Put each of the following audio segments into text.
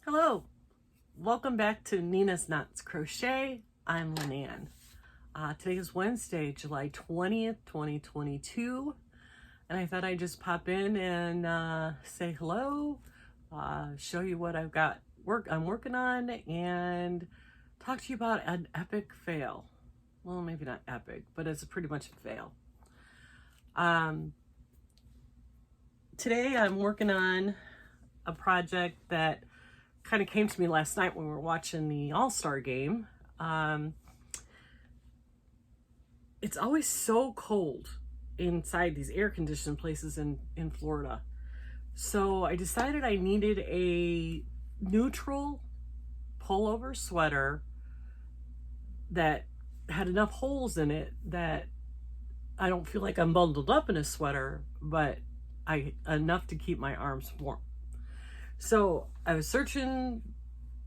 Hello, welcome back to Nina's Knots Crochet. I'm Lynn. Today is Wednesday, July 20th, 2022, and I thought I'd just pop in and say hello, show you what I'm working on, and talk to you about an epic fail. Well, maybe not epic, but it's pretty much a fail. Today I'm working on a project that kind of came to me last night when we were watching the All-Star game. It's always so cold inside these air-conditioned places in Florida. So I decided I needed a neutral pullover sweater that had enough holes in it that I don't feel like I'm bundled up in a sweater, but enough to keep my arms warm. So I was searching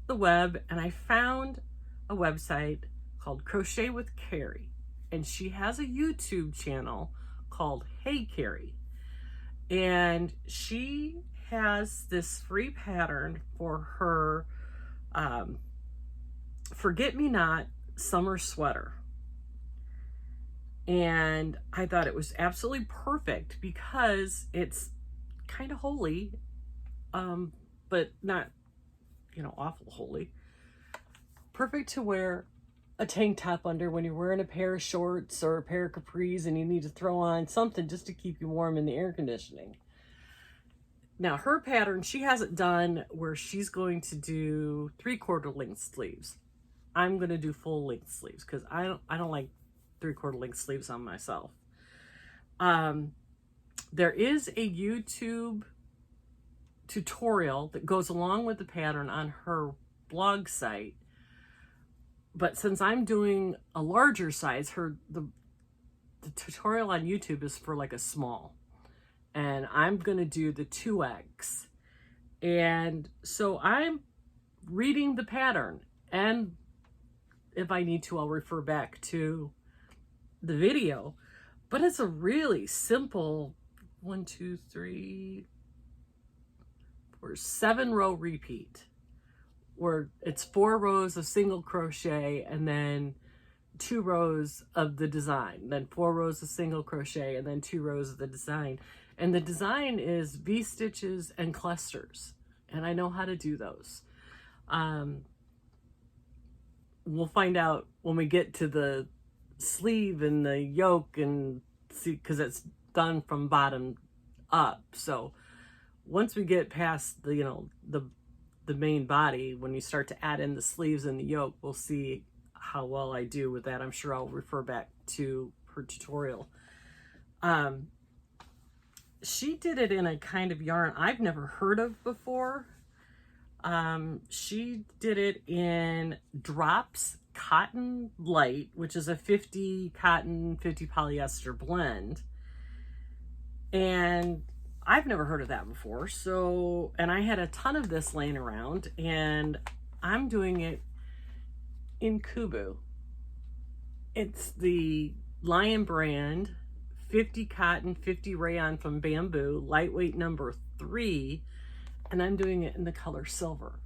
the web and I found a website called Crochet with Carrie, and she has a YouTube channel called Hey Carrie, and she has this free pattern for her Forget-Me-Not summer sweater. And I thought it was absolutely perfect because it's kind of holy, but not, awful holy. Perfect to wear a tank top under when you're wearing a pair of shorts or a pair of capris and you need to throw on something just to keep you warm in the air conditioning. Now her pattern, she has it done where she's going to do 3/4 length sleeves. I'm going to do full length sleeves because I don't like 3/4 length sleeves on myself. There is a YouTube tutorial that goes along with the pattern on her blog site, but since I'm doing a larger size, the tutorial on YouTube is for like a small, and I'm gonna do the 2X. And so I'm reading the pattern, and if I need to, I'll refer back to the video, but it's a really simple 1, 2, 3, 4, 7-row repeat, where it's 4 rows of single crochet and then 2 rows of the design, then 4 rows of single crochet and then 2 rows of the design. And the design is V-stitches and clusters, and I know how to do those. We'll find out when we get to the sleeve and the yoke and see, because it's done from bottom up. So once we get past the the main body, when you start to add in the sleeves and the yoke, we'll see how well I do with that. I'm sure I'll refer back to her tutorial. She did it in a kind of yarn I've never heard of before. She did it in Drops Cotton Light, which is a 50 cotton, 50 polyester blend. And I've never heard of that before. So, and I had a ton of this laying around, and I'm doing it in Kubu. It's the Lion brand, 50 cotton, 50 rayon from Bamboo, lightweight number 3, and I'm doing it in the color silver.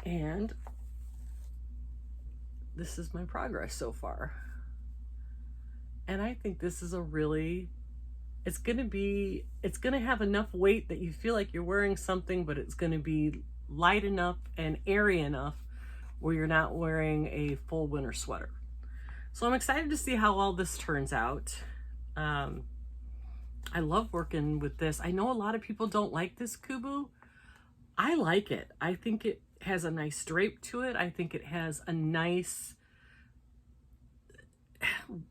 And this is my progress so far. And I think this is it's gonna have enough weight that you feel like you're wearing something, but it's gonna be light enough and airy enough where you're not wearing a full winter sweater. So I'm excited to see how all this turns out. I love working with this. I know a lot of people don't like this Kubu. I like it. I think it has a nice drape to it. I think it has a nice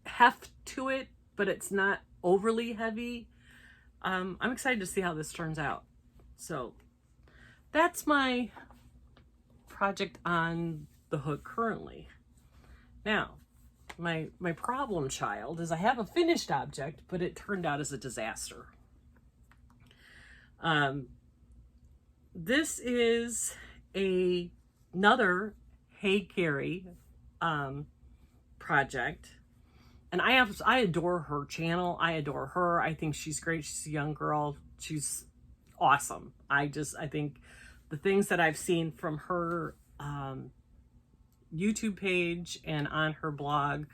heft to it, but it's not overly heavy. I'm excited to see how this turns out. So that's my project on the hook currently. Now, my problem child is I have a finished object, but it turned out as a disaster. This is another Hey Carrie project, and I adore her channel. I adore her. I think she's great. She's a young girl. She's awesome. I think the things that I've seen from her YouTube page and on her blog,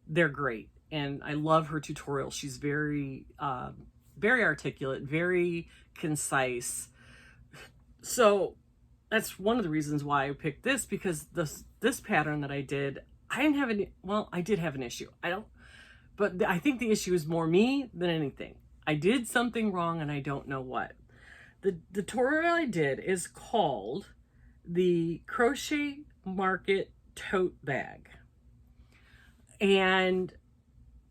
they're great. And I love her tutorial. She's very, very articulate, very concise. So that's one of the reasons why I picked this, because this pattern that I did, I didn't have any, well, I did have an issue. But I think the issue is more me than anything. I did something wrong and I don't know what. The tutorial I did is called the Crochet Market Tote Bag. And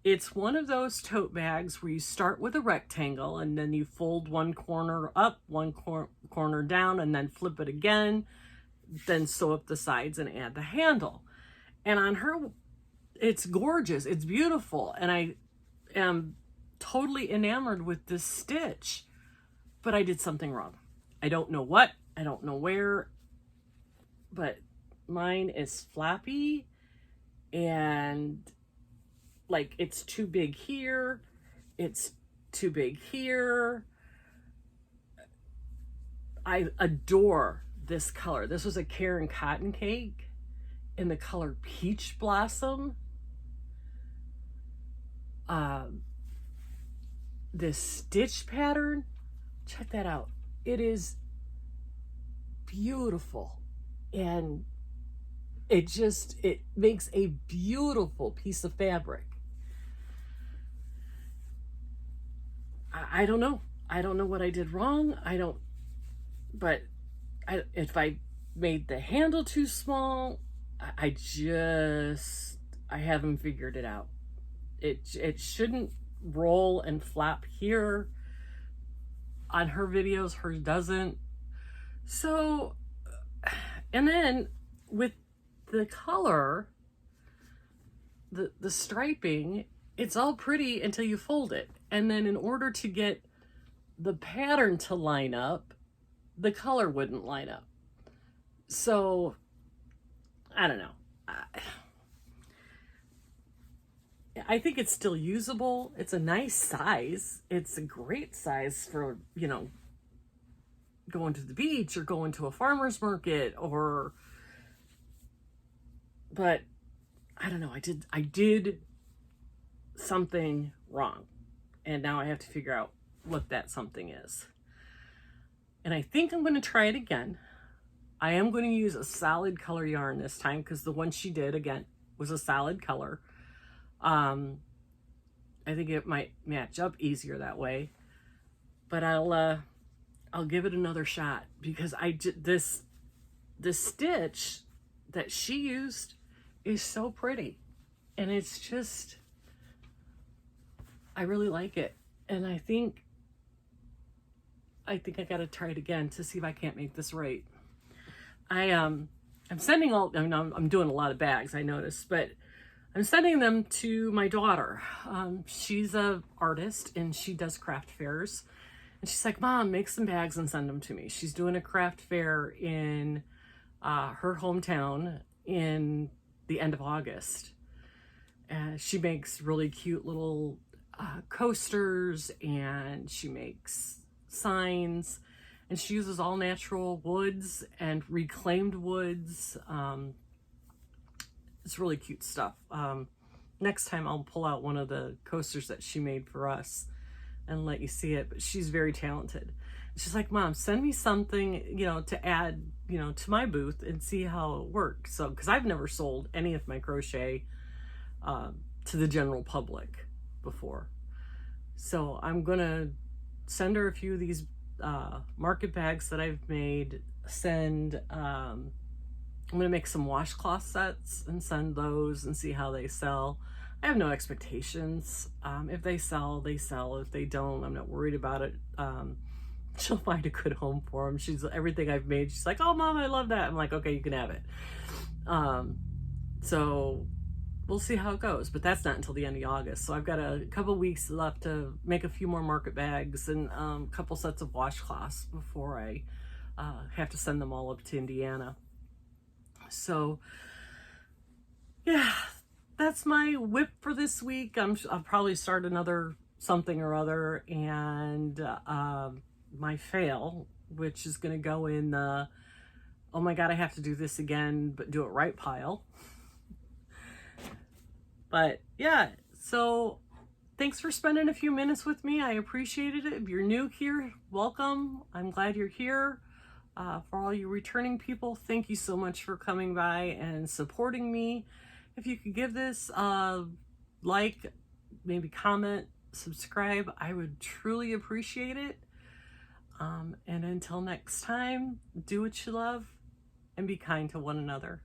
it's one of those tote bags where you start with a rectangle and then you fold one corner up, one corner down, and then flip it again, then sew up the sides and add the handle. And on her, it's gorgeous, it's beautiful, and I am totally enamored with this stitch, but I did something wrong. I don't know what, I don't know where, but mine is flappy and like it's too big here, it's too big here. I adore this color. This was a Karen Cotton Cake in the color Peach Blossom. This stitch pattern, check that out. It is beautiful, and it makes a beautiful piece of fabric. I don't know. I don't know what I did wrong. If I made the handle too small, I haven't figured it out. It shouldn't roll and flap here. On her videos, hers doesn't. So, and then with the color, the striping, it's all pretty until you fold it. And then in order to get the pattern to line up, the color wouldn't line up. So, I don't know. I think it's still usable. It's a nice size. It's a great size for, going to the beach or going to a farmer's market but I don't know. I did something wrong, and now I have to figure out what that something is. And I think I'm going to try it again. I am going to use a solid color yarn this time, because the one she did, again, was a solid color. I think it might match up easier that way, but I'll give it another shot, because this stitch that she used is so pretty, and it's just, I really like it. And I think I got to try it again to see if I can't make this right. I'm sending I'm doing a lot of bags, I noticed, but I'm sending them to my daughter. She's an artist and she does craft fairs. And she's like, Mom, make some bags and send them to me. She's doing a craft fair in her hometown in the end of August. She makes really cute little coasters, and she makes signs, and she uses all natural woods and reclaimed woods. It's really cute stuff. Next time I'll pull out one of the coasters that she made for us and let you see it, but she's very talented. She's like, Mom, send me something, to add, to my booth and see how it works. So, because I've never sold any of my crochet to the general public before. So I'm gonna send her a few of these market bags that I've made. I'm gonna make some washcloth sets and send those and see how they sell. I have no expectations. If they sell, they sell. If they don't, I'm not worried about it. She'll find a good home for them. Everything I've made, she's like, oh, Mom, I love that. I'm like, okay, you can have it. So we'll see how it goes, but that's not until the end of August. So I've got a couple weeks left to make a few more market bags and a couple sets of washcloths before I have to send them all up to Indiana. So yeah, that's my WIP for this week. I'll probably start another something or other, and my fail, which is going to go in the, oh my God, I have to do this again, but do it right pile. But yeah, so thanks for spending a few minutes with me. I appreciated it. If you're new here, welcome. I'm glad you're here. For all you returning people, thank you so much for coming by and supporting me. If you could give this a like, maybe comment, subscribe, I would truly appreciate it. And until next time, do what you love and be kind to one another.